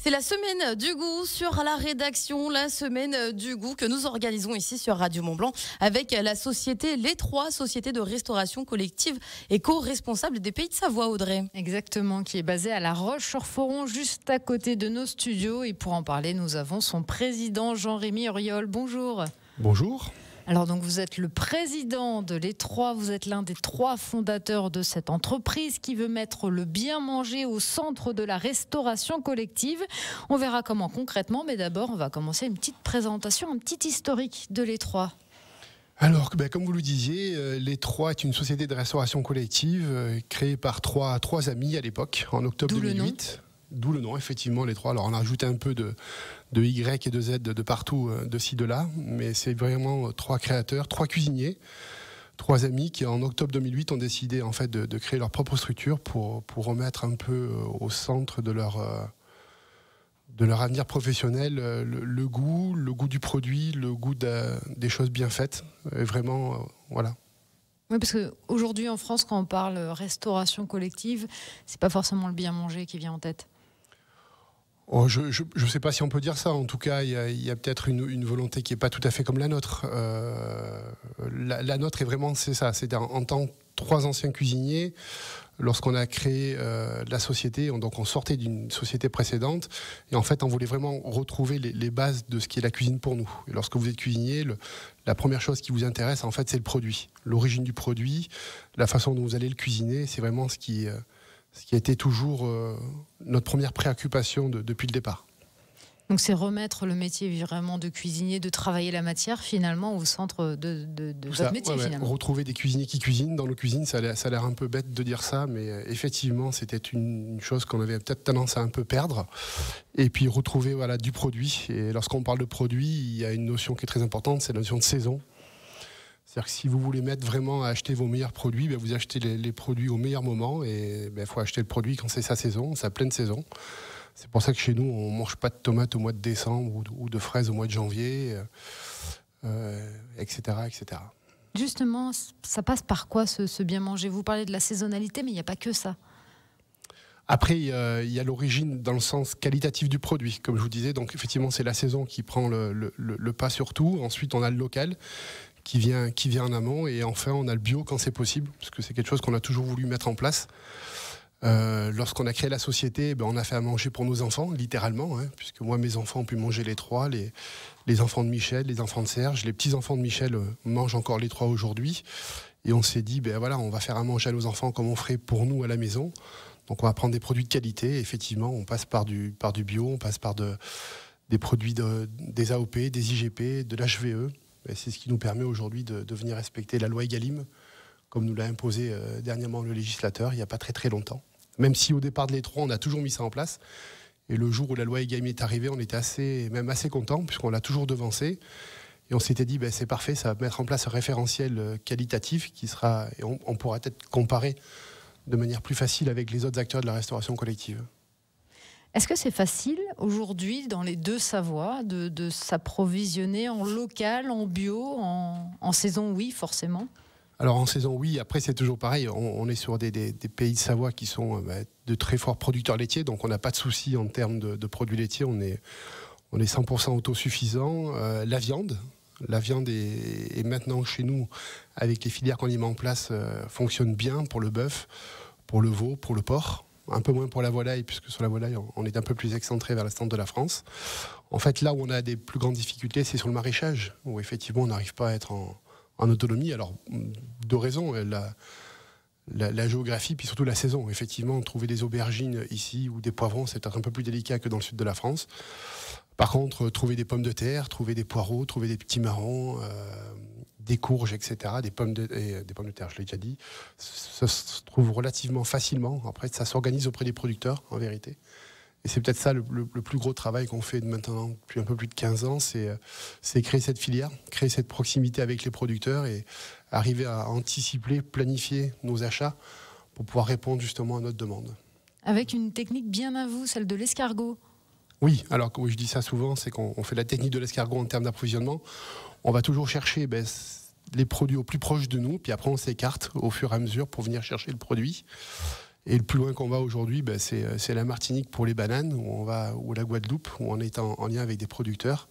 C'est la semaine du goût sur la rédaction, la semaine du goût que nous organisons ici sur Radio Mont-Blanc avec la société Les Trois, société de restauration collective éco-responsable des Pays de Savoie, Audrey. Exactement, qui est basée à La Roche-sur-Foron, juste à côté de nos studios. Et pour en parler, nous avons son président Jean-Rémy Auriol. Bonjour. Bonjour. Alors donc vous êtes le président de Les Trois, vous êtes l'un des 3 fondateurs de cette entreprise qui veut mettre le bien manger au centre de la restauration collective. On verra comment concrètement, mais d'abord on va commencer une petite présentation, un petit historique de Les Trois. Alors, comme vous le disiez, Les Trois est une société de restauration collective créée par trois amis à l'époque, en octobre 2008. D'où le nom, effectivement, Les Trois. Alors, on a rajouté un peu de Y et de Z de partout, de ci, de là. Mais c'est vraiment 3 créateurs, 3 cuisiniers, 3 amis qui, en octobre 2008, ont décidé en fait, de créer leur propre structure pour remettre un peu au centre de leur avenir professionnel le goût du produit, le goût des choses bien faites. Et vraiment, voilà. Oui, parce qu'aujourd'hui, en France, quand on parle restauration collective, c'est pas forcément le bien manger qui vient en tête. Oh, je ne sais pas si on peut dire ça. En tout cas, il y a peut-être une volonté qui n'est pas tout à fait comme la nôtre. La nôtre est vraiment, c'est ça. C'est en tant que 3 anciens cuisiniers, lorsqu'on a créé la société, donc on sortait d'une société précédente, et en fait, on voulait vraiment retrouver les bases de ce qui est la cuisine pour nous. Et lorsque vous êtes cuisinier, la première chose qui vous intéresse, en fait, c'est le produit. L'origine du produit, la façon dont vous allez le cuisiner, c'est vraiment ce qui a été toujours notre première préoccupation depuis le départ. Donc c'est remettre le métier vraiment de cuisinier, de travailler la matière finalement au centre de votre métier finalement. Retrouver des cuisiniers qui cuisinent dans nos cuisines, ça a l'air un peu bête de dire ça, mais effectivement c'était une chose qu'on avait peut-être tendance à un peu perdre. Et puis retrouver du produit. Et lorsqu'on parle de produit, il y a une notion qui est très importante, c'est la notion de saison. C'est-à-dire que si vous voulez mettre vraiment à acheter vos meilleurs produits, vous achetez les produits au meilleur moment, et il faut acheter le produit quand c'est sa saison, sa pleine saison. C'est pour ça que chez nous, on ne mange pas de tomates au mois de décembre ou de fraises au mois de janvier, etc., etc. Justement, ça passe par quoi ce bien manger? Vous parlez de la saisonnalité, mais il n'y a pas que ça. Après, il y a l'origine dans le sens qualitatif du produit, comme je vous disais. Donc effectivement, c'est la saison qui prend le pas sur tout. Ensuite, on a le local qui vient en amont, et enfin on a le bio quand c'est possible, parce que c'est quelque chose qu'on a toujours voulu mettre en place. Lorsqu'on a créé la société, on a fait à manger pour nos enfants, littéralement, puisque moi mes enfants ont pu manger Les Trois, les enfants de Michel, les enfants de Serge, les petits-enfants de Michel mangent encore Les Trois aujourd'hui, et on s'est dit, on va faire à manger à nos enfants comme on ferait pour nous à la maison. Donc on va prendre des produits de qualité, et effectivement on passe par du bio, on passe par des produits des AOP, des IGP, de l'HVE. Et c'est ce qui nous permet aujourd'hui de venir respecter la loi Egalim, comme nous l'a imposé dernièrement le législateur, il n'y a pas très très longtemps. Même si au départ de Les Trois, on a toujours mis ça en place. Et le jour où la loi Egalim est arrivée, on était assez contents, puisqu'on l'a toujours devancé. Et on s'était dit, c'est parfait, ça va mettre en place un référentiel qualitatif qui sera, et on pourra peut-être comparer de manière plus facile avec les autres acteurs de la restauration collective. Est-ce que c'est facile aujourd'hui dans les 2 Savoies de s'approvisionner en local, en bio, en saison? Oui, forcément. Alors en saison, oui. Après, c'est toujours pareil. On est sur des pays de Savoie qui sont de très forts producteurs laitiers, donc on n'a pas de souci en termes de produits laitiers. On est 100% autosuffisant. La viande est maintenant chez nous, avec les filières qu'on y met en place, fonctionne bien pour le bœuf, pour le veau, pour le porc. Un peu moins pour la volaille, puisque sur la volaille, on est un peu plus excentré vers le centre de la France. En fait, là où on a des plus grandes difficultés, c'est sur le maraîchage, où effectivement, on n'arrive pas à être en autonomie. Alors, 2 raisons. La géographie, puis surtout la saison. Effectivement, trouver des aubergines ici ou des poivrons, c'est peut-être un peu plus délicat que dans le sud de la France. Par contre, trouver des pommes de terre, trouver des poireaux, trouver des petits marrons, des courges, etc., des pommes de terre, je l'ai déjà dit, ça se trouve relativement facilement. Après, ça s'organise auprès des producteurs, en vérité. Et c'est peut-être ça le plus gros travail qu'on fait maintenant depuis un peu plus de 15 ans, c'est créer cette filière, créer cette proximité avec les producteurs et arriver à anticiper, planifier nos achats pour pouvoir répondre justement à notre demande. Avec une technique bien à vous, celle de l'escargot. Oui, alors je dis ça souvent, c'est qu'on fait la technique de l'escargot en termes d'approvisionnement. On va toujours chercher les produits au plus proche de nous, puis après on s'écarte au fur et à mesure pour venir chercher le produit. Et le plus loin qu'on va aujourd'hui, c'est la Martinique pour les bananes, ou la Guadeloupe, où on est en lien avec des producteurs.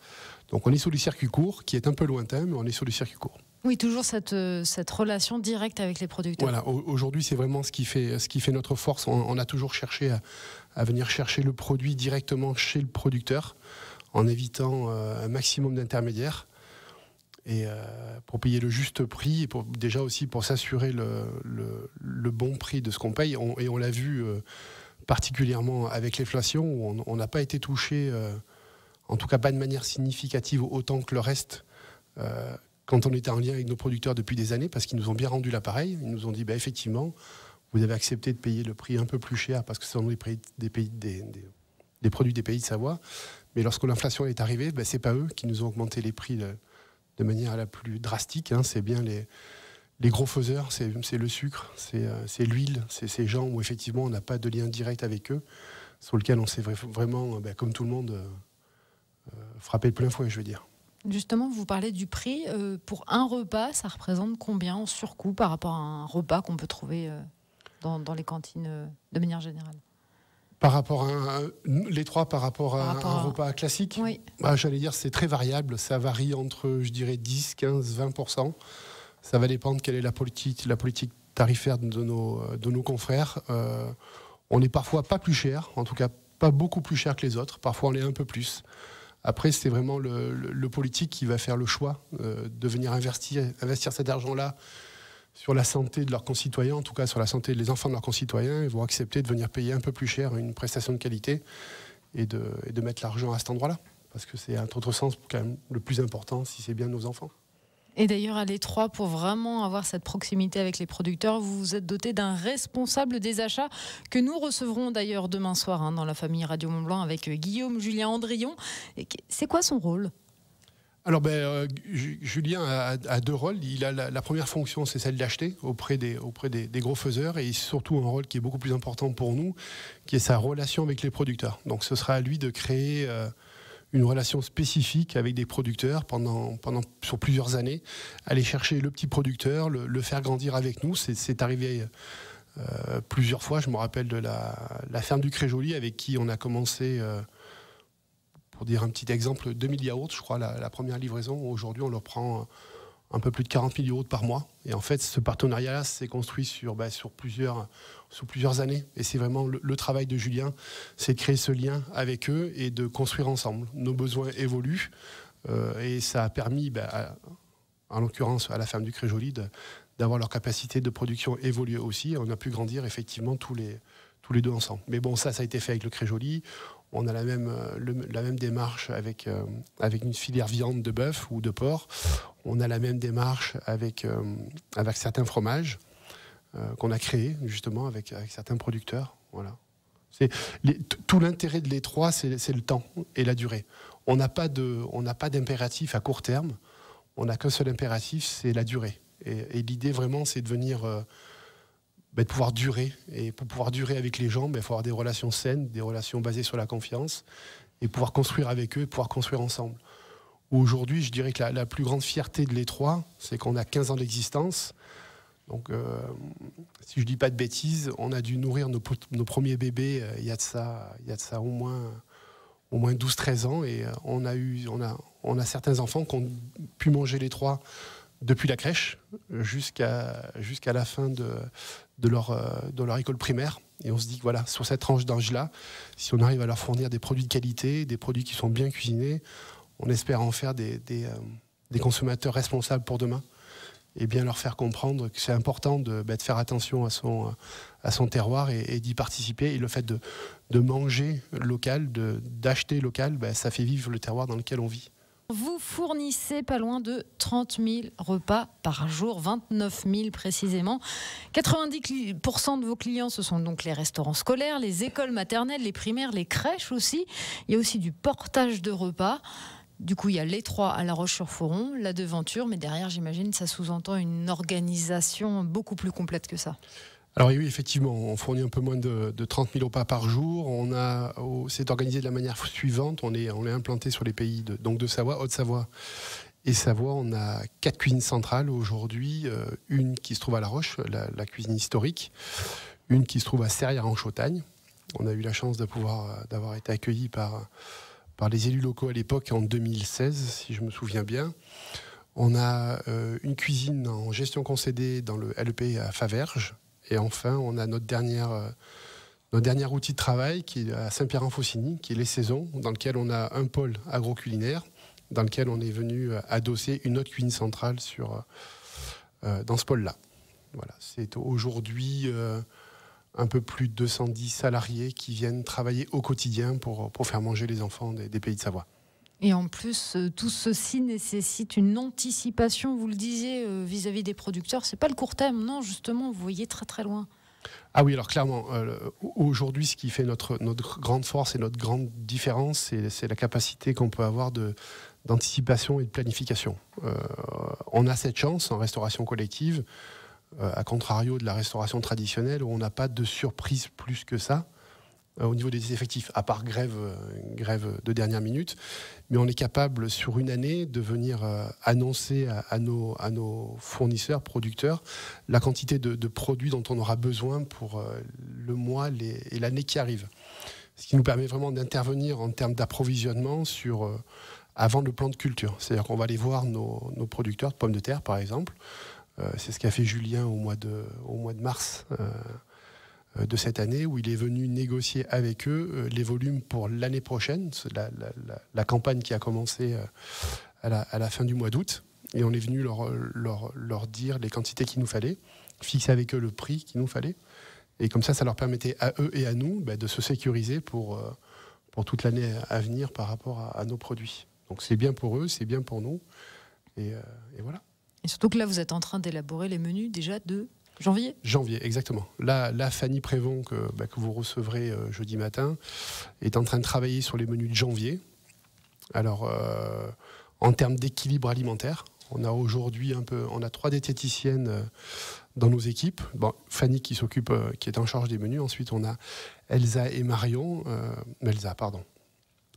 Donc on est sur du circuit court, qui est un peu lointain, mais on est sur du circuit court. Oui, toujours cette relation directe avec les producteurs. Voilà, aujourd'hui c'est vraiment ce qui fait notre force. On a toujours cherché à venir chercher le produit directement chez le producteur, en évitant un maximum d'intermédiaires. Et pour payer le juste prix, et déjà aussi pour s'assurer le bon prix de ce qu'on paye. Et on l'a vu particulièrement avec l'inflation, où on n'a pas été touché, en tout cas pas de manière significative, autant que le reste, quand on était en lien avec nos producteurs depuis des années, parce qu'ils nous ont bien rendu l'appareil. Ils nous ont dit, effectivement, vous avez accepté de payer le prix un peu plus cher, parce que ce sont des produits des pays de Savoie. Mais lorsque l'inflation est arrivée, ce n'est pas eux qui nous ont augmenté les prix de manière la plus drastique, c'est bien les gros faiseurs, c'est le sucre, c'est l'huile, c'est ces gens où effectivement on n'a pas de lien direct avec eux, sur lequel on s'est vraiment, comme tout le monde, frappé de plein fouet, je veux dire. Justement, vous parlez du prix. Pour un repas, ça représente combien en surcoût par rapport à un repas qu'on peut trouver dans les cantines de manière générale? Par rapport à les trois, par rapport à un repas classique, oui. J'allais dire c'est très variable. Ça varie entre, je dirais, 10, 15, 20%. Ça va dépendre quelle est la politique tarifaire de nos confrères. On est parfois pas plus cher, en tout cas pas beaucoup plus cher que les autres. Parfois on est un peu plus. Après, c'est vraiment le politique qui va faire le choix de venir investir cet argent-là sur la santé de leurs concitoyens, en tout cas sur la santé des enfants de leurs concitoyens. Ils vont accepter de venir payer un peu plus cher une prestation de qualité et de mettre l'argent à cet endroit-là. Parce que c'est, à notre sens, quand même le plus important si c'est bien nos enfants. Et d'ailleurs, à l'Étroit, pour vraiment avoir cette proximité avec les producteurs, vous vous êtes doté d'un responsable des achats que nous recevrons d'ailleurs demain soir dans la famille Radio Mont-Blanc avec Guillaume Julien Andrion. C'est quoi son rôle ? Alors, Julien a deux rôles. Il a la première fonction, c'est celle d'acheter auprès des gros faiseurs, et surtout un rôle qui est beaucoup plus important pour nous, qui est sa relation avec les producteurs. Donc, ce sera à lui de créer une relation spécifique avec des producteurs sur plusieurs années, aller chercher le petit producteur, le faire grandir avec nous. C'est arrivé plusieurs fois. Je me rappelle de la ferme du Créjoli, avec qui on a commencé. Pour dire un petit exemple, 2000 yaourts, je crois, la première livraison. Aujourd'hui, on leur prend un peu plus de 40 000 yaourts par mois. Et en fait, ce partenariat-là s'est construit sur plusieurs années. Et c'est vraiment le travail de Julien, c'est de créer ce lien avec eux et de construire ensemble. Nos besoins évoluent. Et ça a permis, en l'occurrence, à la ferme du Créjoli, d'avoir leur capacité de production évoluer aussi. Et on a pu grandir, effectivement, tous les deux ensemble. Mais bon, ça a été fait avec le Créjoli. On a la même démarche avec une filière viande de bœuf ou de porc. On a la même démarche avec certains fromages qu'on a créés justement avec certains producteurs. Voilà. Tout l'intérêt de l'Étroit, c'est le temps et la durée. On n'a pas d'impératif à court terme. On n'a qu'un seul impératif, c'est la durée. Et l'idée vraiment, c'est de venir... de pouvoir durer. Et pour pouvoir durer avec les gens, il faut avoir des relations saines, des relations basées sur la confiance, et pouvoir construire avec eux, pouvoir construire ensemble. Aujourd'hui, je dirais que la plus grande fierté de l'Étroit, c'est qu'on a 15 ans d'existence. Donc, si je ne dis pas de bêtises, on a dû nourrir nos premiers bébés il y a de ça au moins 12-13 ans. Et on a certains enfants qui ont pu manger l'Étroit depuis la crèche jusqu'à la fin de leur école primaire. Et on se dit que voilà, sur cette tranche d'âge-là, si on arrive à leur fournir des produits de qualité, des produits qui sont bien cuisinés, on espère en faire des consommateurs responsables pour demain, et bien leur faire comprendre que c'est important de faire attention à son terroir et d'y participer. Et le fait de manger local, d'acheter local, ça fait vivre le terroir dans lequel on vit. Vous fournissez pas loin de 30 000 repas par jour, 29 000 précisément. 90% de vos clients, ce sont donc les restaurants scolaires, les écoles maternelles, les primaires, les crèches aussi. Il y a aussi du portage de repas. Du coup, il y a l'Étroit à La Roche-sur-Foron, la devanture, mais derrière, j'imagine, ça sous-entend une organisation beaucoup plus complète que ça. Alors oui, effectivement, on fournit un peu moins de 30 000 repas par jour. C'est organisé de la manière suivante. On est implanté sur les pays de Savoie, Haute-Savoie et Savoie. On a 4 cuisines centrales aujourd'hui. Une qui se trouve à La Roche, la cuisine historique. une qui se trouve à Serrières-en-Chautagne. On a eu la chance d'avoir été accueillis par les élus locaux à l'époque, en 2016, si je me souviens bien. On a une cuisine en gestion concédée dans le LEP à Faverges. Et enfin, on a notre dernier outil de travail qui est à Saint-Pierre-en-Faucigny, qui est les Saisons, dans lequel on a un pôle agroculinaire, dans lequel on est venu adosser une autre cuisine centrale dans ce pôle-là. Voilà, c'est aujourd'hui un peu plus de 210 salariés qui viennent travailler au quotidien pour faire manger les enfants des Pays de Savoie. Et en plus, tout ceci nécessite une anticipation, vous le disiez, vis-à-vis des producteurs. C'est pas le court terme, non, justement, vous voyez très très loin. Ah oui, alors clairement, aujourd'hui, ce qui fait notre grande force et notre grande différence, c'est la capacité qu'on peut avoir d'anticipation et de planification. On a cette chance en restauration collective, à contrario de la restauration traditionnelle, où on n'a pas de surprise plus que ça. Au niveau des effectifs, à part grève de dernière minute, mais on est capable sur une année de venir annoncer à nos fournisseurs, producteurs, la quantité de produits dont on aura besoin pour le mois et l'année qui arrive. Ce qui nous permet vraiment d'intervenir en termes d'approvisionnement avant le plan de culture. C'est-à-dire qu'on va aller voir nos producteurs de pommes de terre, par exemple. C'est ce qu'a fait Julien au mois de mars de cette année, où il est venu négocier avec eux les volumes pour l'année prochaine, la campagne qui a commencé à la fin du mois d'août. Et on est venu leur dire les quantités qu'il nous fallait, fixer avec eux le prix qu'il nous fallait. Et comme ça leur permettait à eux et à nous de se sécuriser pour toute l'année à venir par rapport à nos produits. Donc c'est bien pour eux, c'est bien pour nous. Et voilà. Et surtout que là, vous êtes en train d'élaborer les menus déjà de janvier. Janvier, exactement. Là, Fanny Prévon, que vous recevrez jeudi matin, est en train de travailler sur les menus de janvier. Alors, en termes d'équilibre alimentaire, on a aujourd'hui on a 3 diététiciennes dans nos équipes. Bon, Fanny qui est en charge des menus. Ensuite, on a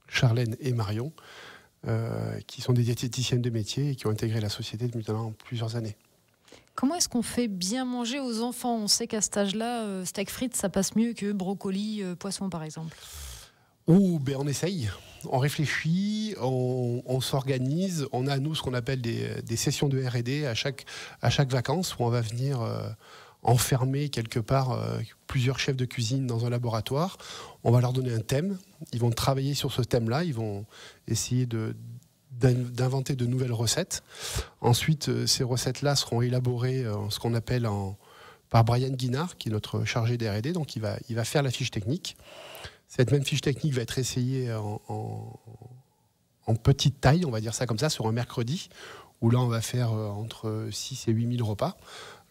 Charlène et Marion, qui sont des diététiciennes de métier et qui ont intégré la société depuis maintenant plusieurs années. Comment est-ce qu'on fait bien manger aux enfants? On sait qu'à cet âge-là, steak frites, ça passe mieux que brocoli, poisson, par exemple. On essaye, on réfléchit, on s'organise. On a, nous, ce qu'on appelle des sessions de R&D à chaque vacances, où on va venir enfermer quelque part plusieurs chefs de cuisine dans un laboratoire. On va leur donner un thème. Ils vont travailler sur ce thème-là. Ils vont essayer d'inventer de nouvelles recettes. Ensuite, ces recettes-là seront élaborées ce qu'on appelle par Brian Guinard, qui est notre chargé d'R&D. Donc, il va faire la fiche technique. Cette même fiche technique va être essayée en petite taille, on va dire ça comme ça, sur un mercredi, où là, on va faire entre 6 et 8 000 repas.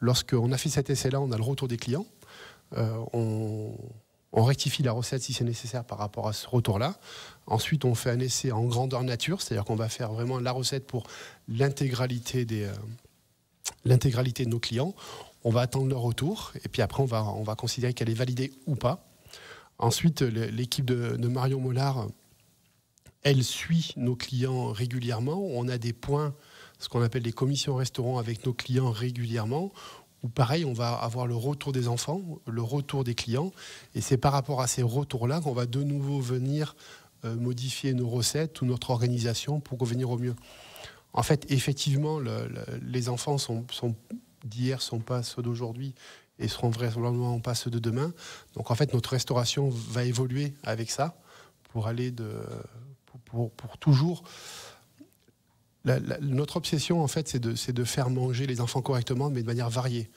Lorsqu'on a fait cet essai-là, on a le retour des clients. On rectifie la recette si c'est nécessaire par rapport à ce retour-là. Ensuite, on fait un essai en grandeur nature, c'est-à-dire qu'on va faire vraiment la recette pour l'intégralité de nos clients. On va attendre leur retour, et puis après, on va considérer qu'elle est validée ou pas. Ensuite, l'équipe de Marion Mollard, elle suit nos clients régulièrement. On a des points, ce qu'on appelle des commissions restaurants avec nos clients régulièrement, où pareil, on va avoir le retour des enfants, le retour des clients, et c'est par rapport à ces retours-là qu'on va de nouveau venir modifier nos recettes ou notre organisation pour revenir au mieux. En fait, effectivement, les enfants d'hier sont pas ceux d'aujourd'hui et seront vraisemblablement pas ceux de demain. Donc en fait, notre restauration va évoluer avec ça pour aller pour toujours. Notre obsession, en fait, c'est de faire manger les enfants correctement, mais de manière variée.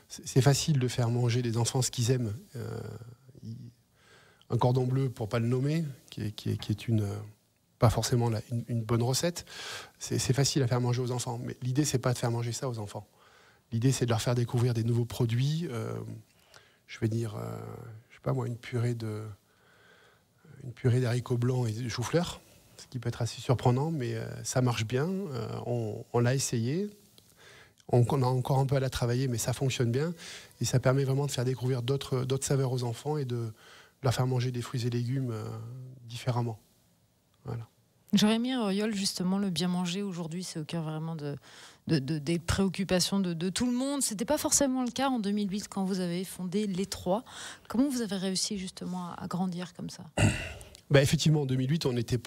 C'est facile de faire manger les enfants ce qu'ils aiment. Un cordon bleu, pour pas le nommer, qui est pas forcément une bonne recette. C'est facile à faire manger aux enfants, mais l'idée, c'est pas de faire manger ça aux enfants. L'idée, c'est de leur faire découvrir des nouveaux produits. Je vais dire, je sais pas moi, une purée d'haricots blancs et de choux-fleurs, ce qui peut être assez surprenant, mais ça marche bien. On l'a essayé. On a encore un peu à la travailler, mais ça fonctionne bien. Et ça permet vraiment de faire découvrir d'autres saveurs aux enfants et de leur faire manger des fruits et légumes différemment. Voilà. Jérémy Auriol, justement, le bien manger aujourd'hui, c'est au cœur vraiment des préoccupations de tout le monde. Ce n'était pas forcément le cas en 2008 quand vous avez fondé Les Trois. Comment vous avez réussi justement à grandir comme ça? Effectivement, en 2008, on était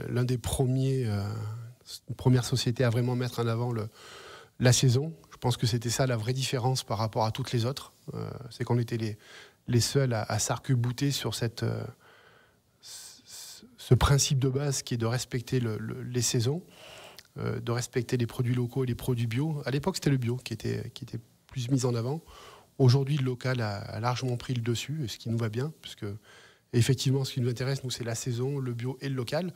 l'un des premières sociétés à vraiment mettre en avant la saison. Je pense que c'était ça la vraie différence par rapport à toutes les autres. C'est qu'on était les seuls à s'arc-bouter sur ce principe de base qui est de respecter les saisons, de respecter les produits locaux et les produits bio. À l'époque, c'était le bio qui était plus mis en avant. Aujourd'hui, le local a largement pris le dessus, ce qui nous va bien, puisque effectivement, ce qui nous intéresse, nous, c'est la saison, le bio et le local.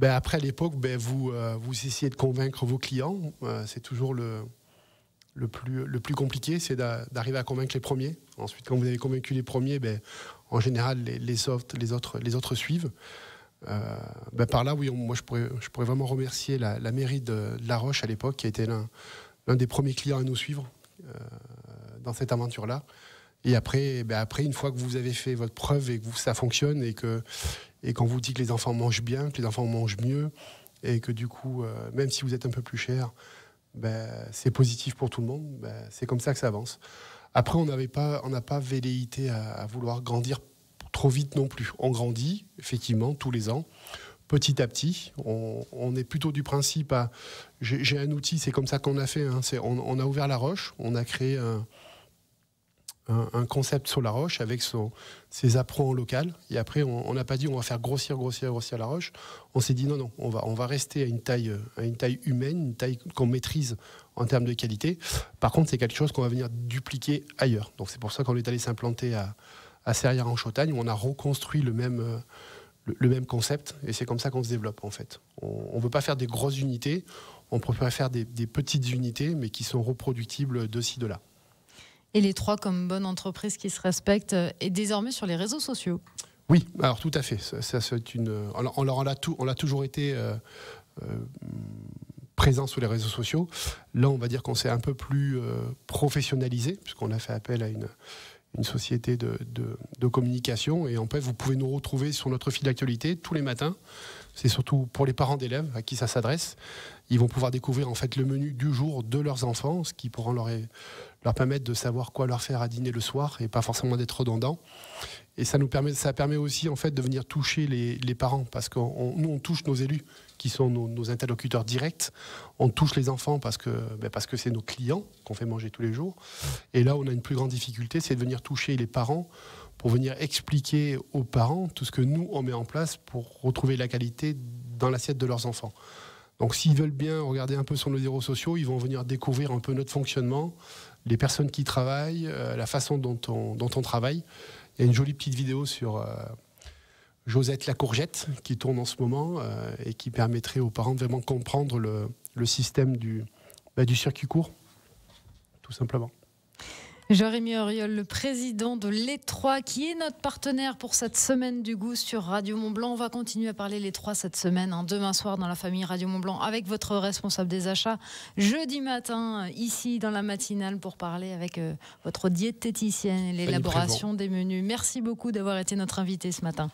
Après, à l'époque, vous essayez de convaincre vos clients. C'est toujours le plus compliqué, c'est d'arriver à convaincre les premiers. Ensuite, quand vous avez convaincu les premiers, en général, les autres suivent. Par là, oui, moi, je pourrais vraiment remercier la mairie de La Roche à l'époque, qui a été l'un des premiers clients à nous suivre dans cette aventure-là. Et après, une fois que vous avez fait votre preuve et que ça fonctionne et qu'on vous dit que les enfants mangent bien, que les enfants mangent mieux, et que du coup, même si vous êtes un peu plus cher, c'est positif pour tout le monde, c'est comme ça que ça avance. Après, on n'a pas velléité à vouloir grandir trop vite non plus. On grandit, effectivement, tous les ans, petit à petit. On est plutôt du principe à... J'ai un outil, c'est comme ça qu'on a fait. On a ouvert La Roche, on a créé un concept sur La Roche avec ses appros en local. Et après, on n'a pas dit on va faire grossir La Roche. On s'est dit non, on va rester à une taille humaine, une taille qu'on maîtrise en termes de qualité. Par contre, c'est quelque chose qu'on va venir dupliquer ailleurs. Donc c'est pour ça qu'on est allé s'implanter à Serrières-en-Chautagne, où on a reconstruit le même concept. Et c'est comme ça qu'on se développe, en fait. On ne veut pas faire des grosses unités, on préfère faire des petites unités, mais qui sont reproductibles de ci, de là. Et Les Trois, comme bonne entreprise qui se respecte, est désormais sur les réseaux sociaux. Oui, alors tout à fait. On a toujours été présent sur les réseaux sociaux. Là, on va dire qu'on s'est un peu plus professionnalisé, puisqu'on a fait appel à une société de communication. Et en fait, vous pouvez nous retrouver sur notre fil d'actualité tous les matins. C'est surtout pour les parents d'élèves à qui ça s'adresse. Ils vont pouvoir découvrir en fait le menu du jour de leurs enfants, ce qui pourra leur permettre de savoir quoi leur faire à dîner le soir et pas forcément d'être redondant. Et ça permet aussi en fait de venir toucher les parents, parce que nous on touche nos élus qui sont nos interlocuteurs directs. On touche les enfants parce que c'est nos clients qu'on fait manger tous les jours. Et là, on a une plus grande difficulté, c'est de venir toucher les parents pour venir expliquer aux parents tout ce que nous, on met en place pour retrouver la qualité dans l'assiette de leurs enfants. Donc s'ils veulent bien regarder un peu sur nos réseaux sociaux, ils vont venir découvrir un peu notre fonctionnement, les personnes qui travaillent, la façon dont on travaille. Il y a une jolie petite vidéo sur Josette la courgette qui tourne en ce moment et qui permettrait aux parents de vraiment comprendre le système du circuit court, tout simplement. Jérémy Auriol, le président de Les Trois, qui est notre partenaire pour cette semaine du goût sur Radio Mont-Blanc. On va continuer à parler Les Trois cette semaine, demain soir dans la famille Radio Mont-Blanc, avec votre responsable des achats, jeudi matin, ici dans la matinale, pour parler avec votre diététicienne et l'élaboration des menus. Merci beaucoup d'avoir été notre invité ce matin.